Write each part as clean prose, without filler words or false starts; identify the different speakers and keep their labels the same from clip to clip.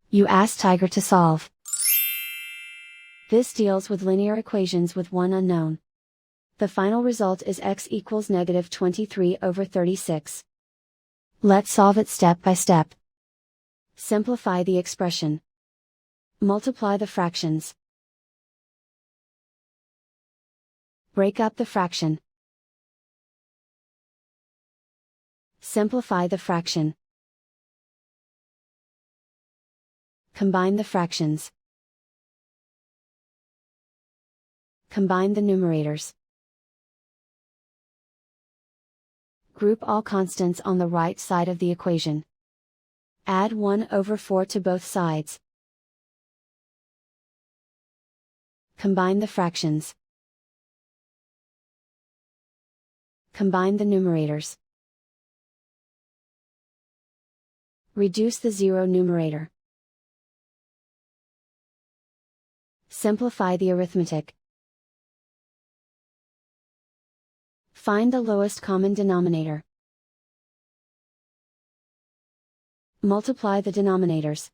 Speaker 1: You ask Tiger to solve. This deals with linear equations with one unknown. The final result is x equals negative 23/36. Let's solve it step by step. Simplify the expression. Multiply the fractions. Break up the fraction. Simplify the fraction. Combine the fractions. Combine the numerators. Group all constants on the right side of the equation. Add 1/4 to both sides. Combine the fractions. Combine the numerators. Reduce the zero numerator. Simplify the arithmetic. Find the lowest common denominator. Multiply the denominators.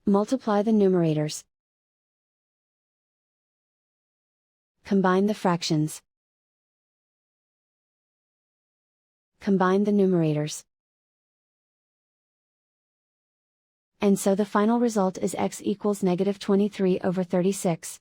Speaker 1: Multiply the numerators. Combine the fractions. Combine the numerators. And so the final result is x equals negative 23/36.